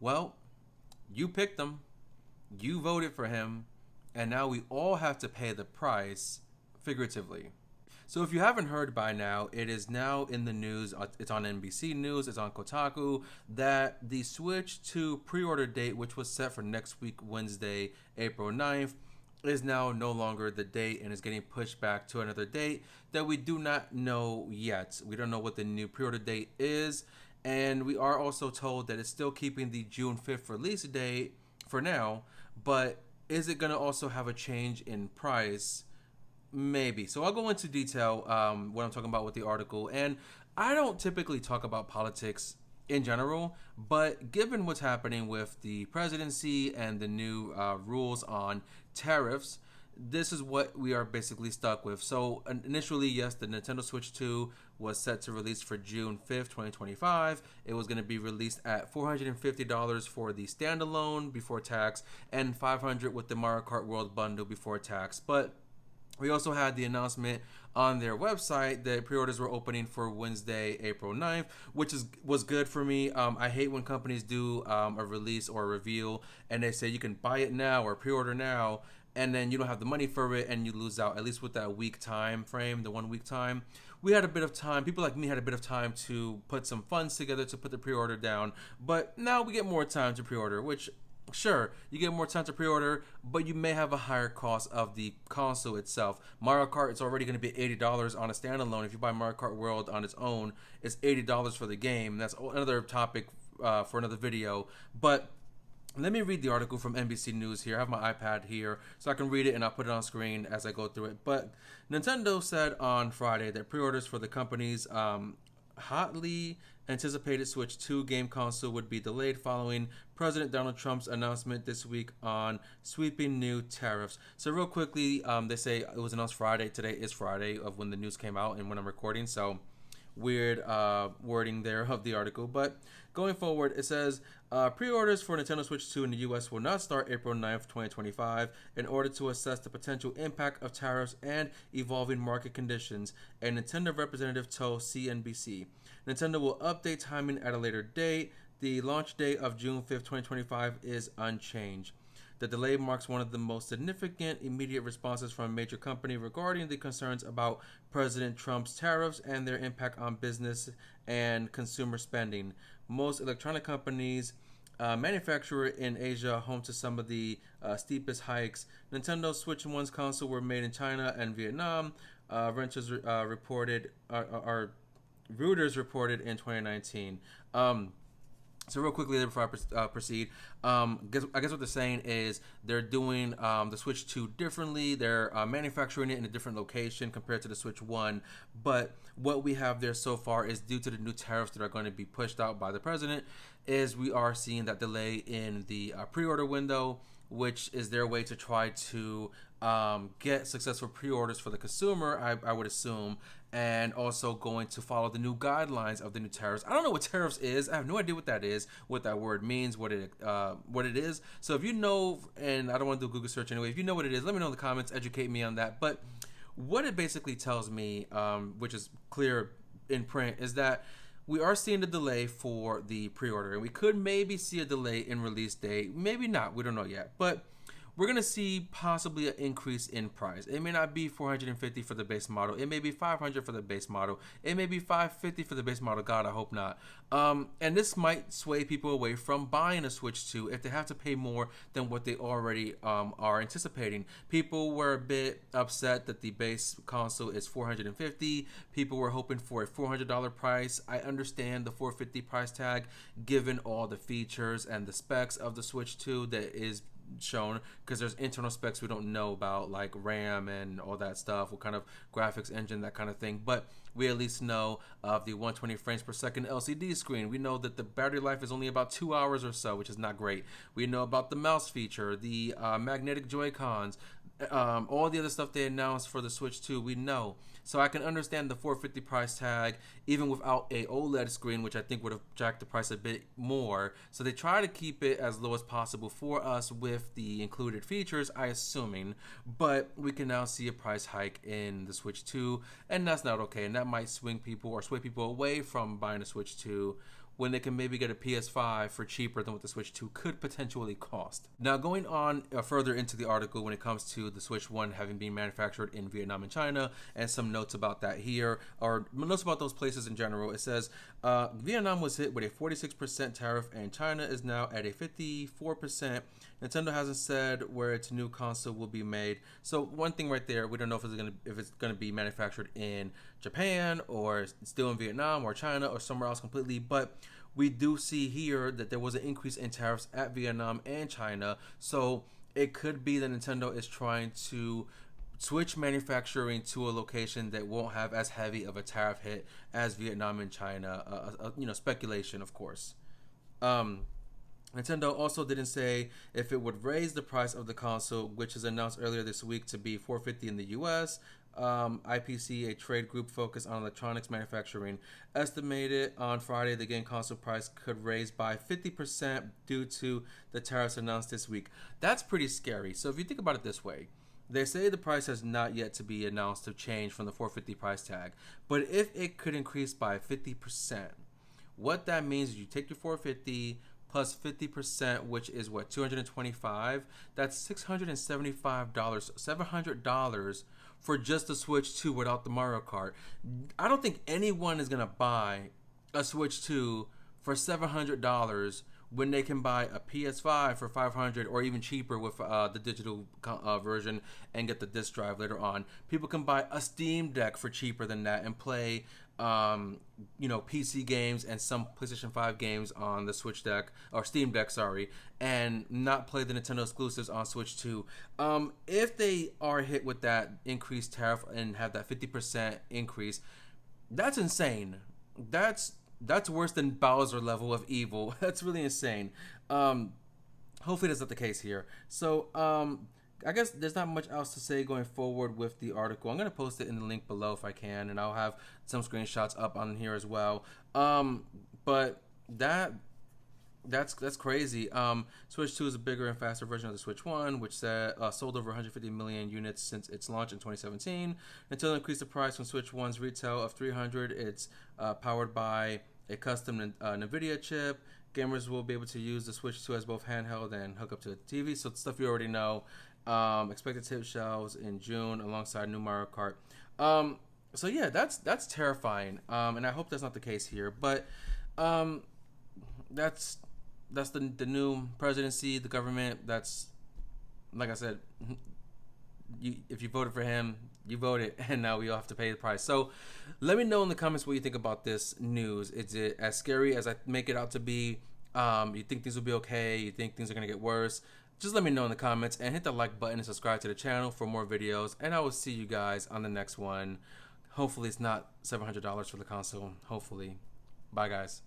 Well, you picked him, you voted for him, and now we all have to pay the price, figuratively. So if you haven't heard by now, it is now in the news. It's on NBC News, it's on Kotaku, that the Switch 2 pre-order date, which was set for next week, Wednesday, April 9th, is now no longer the date and is getting pushed back to another date that we do not know yet. We don't know what the new pre-order date is, and we are also told that it's still keeping the June 5th release date for now, but is it going to also have a change in price? Maybe. So I'll go into detail what I'm talking about with the article. And I don't typically talk about politics in general, but given what's happening with the presidency and the new rules on tariffs, this is what we are basically stuck with. So initially, yes, the Nintendo Switch 2 was set to release for June 5th, 2025. It was going to be released at $450 for the standalone before tax and $500 with the Mario Kart World bundle before tax. But we also had the announcement on their website that pre-orders were opening for Wednesday, April 9th, which was good for me. I hate when companies do a release or a reveal and they say you can buy it now or pre-order now, and then you don't have the money for it and you lose out, at least with that week time frame, the 1 week time. We had a bit of time. People like me had a bit of time to put some funds together to put the pre-order down, but now we get more time to pre-order, which sure, you get more time to pre-order, but you may have a higher cost of the console itself. Mario Kart, it's already going to be $80 on a standalone. If you buy Mario Kart World on its own, it's $80 for the game. That's another topic for another video. But let me read the article from NBC News here. I have my iPad here, so I can read it and I'll put it on screen as I go through it. But Nintendo said on Friday that pre-orders for the company's hotly anticipated Switch 2 game console would be delayed following President Donald Trump's announcement this week on sweeping new tariffs. So real quickly, they say it was announced Friday. Today is Friday of when the news came out and when I'm recording. So weird wording there of the article. But going forward, it says pre-orders for Nintendo Switch 2 in the U.S. will not start April 9th, 2025 in order to assess the potential impact of tariffs and evolving market conditions, a Nintendo representative told CNBC. Nintendo will update timing at a later date. The launch date of June 5th, 2025 is unchanged. The delay marks one of the most significant immediate responses from a major company regarding the concerns about President Trump's tariffs and their impact on business and consumer spending. Most electronic companies manufacturer in Asia, home to some of the steepest hikes. Nintendo Switch 1's console were made in China and Vietnam. Reuters reported in 2019. So real quickly before I proceed, I guess what they're saying is they're doing the Switch 2 differently. They're manufacturing it in a different location compared to the Switch 1. But what we have there so far is due to the new tariffs that are going to be pushed out by the president, is we are seeing that delay in the pre-order window, which is their way to try to get successful pre-orders for the consumer, I would assume, and also going to follow the new guidelines of the new tariffs. I don't know what tariffs is. I have no idea what that is, what that word means, what it is. So if you know, and I don't want to do a Google search anyway, if you know what it is, let me know in the comments, educate me on that. But what it basically tells me, which is clear in print, is that we are seeing a delay for the pre-order, and we could maybe see a delay in release date. Maybe not. We don't know yet. But we're going to see possibly an increase in price. It may not be $450 for the base model. It may be $500 for the base model. It may be $550 for the base model. God, I hope not. And this might sway people away from buying a Switch 2 if they have to pay more than what they already are anticipating. People were a bit upset that the base console is $450. People were hoping for a $400 price. I understand the $450 price tag given all the features and the specs of the Switch 2 that is shown, because there's internal specs we don't know about, like RAM and all that stuff, what kind of graphics engine, that kind of thing. But we at least know of the 120 frames per second LCD screen. We know that the battery life is only about 2 hours or so, which is not great. We know about the mouse feature, the magnetic Joy-Cons, all the other stuff they announced for the Switch 2, we know. So I can understand the $450 price tag, even without a OLED screen, which I think would have jacked the price a bit more. So they try to keep it as low as possible for us with the included features, I assuming. But we can now see a price hike in the Switch 2, and that's not okay. And that might swing people or sway people away from buying a Switch 2 when they can maybe get a PS5 for cheaper than what the Switch 2 could potentially cost. Now, going on further into the article when it comes to the Switch 1 having been manufactured in Vietnam and China, and some notes about that here, or notes about those places in general, it says Vietnam was hit with a 46% tariff and China is now at a 54%. Nintendo hasn't said where its new console will be made. So one thing right there, we don't know if it's gonna be manufactured in Japan or still in Vietnam or China or somewhere else completely. But we do see here that there was an increase in tariffs at Vietnam and China. So it could be that Nintendo is trying to switch manufacturing to a location that won't have as heavy of a tariff hit as Vietnam and China. Speculation, of course. Nintendo also didn't say if it would raise the price of the console, which is announced earlier this week to be $450 in the U.S. IPC, a trade group focused on electronics manufacturing, estimated on Friday the game console price could raise by 50% due to the tariffs announced this week. That's pretty scary. So if you think about it this way, they say the price has not yet to be announced to change from the $450 price tag, but if it could increase by 50%, what that means is you take your $450 plus 50%, which is what, $225. That's $675, $700 for just the Switch 2 without the Mario Kart. I don't think anyone is gonna buy a Switch 2 for $700 when they can buy a PS5 for $500 or even cheaper with the digital version and get the disc drive later on. People can buy a Steam Deck for cheaper than that and play PC games and some PlayStation 5 games on the Switch Deck or Steam Deck, and not play the Nintendo exclusives on Switch 2. If they are hit with that increased tariff and have that 50% increase, that's insane. That's worse than Bowser level of evil. That's really insane. Hopefully that's not the case here. So I guess there's not much else to say going forward with the article. I'm going to post it in the link below if I can, and I'll have some screenshots up on here as well. But that's crazy. Switch 2 is a bigger and faster version of the Switch 1, which sold over 150 million units since its launch in 2017. Until it increased the price from Switch 1's retail of $300, it's powered by a custom NVIDIA chip. Gamers will be able to use the Switch 2 as both handheld and hook up to the TV. So stuff you already know. Expected to hit shelves in June alongside new Mario Kart. So yeah, that's terrifying. And I hope that's not the case here. But that's the new presidency, the government. That's, like I said, if you voted for him, you voted, and now we all have to pay the price. So let me know in the comments what you think about this news. Is it as scary as I make it out to be? You think things will be okay? You think things are going to get worse? Just let me know in the comments, and hit the like button and subscribe to the channel for more videos, and I will see you guys on the next one. Hopefully it's not $700 for the console. Hopefully. Bye, guys.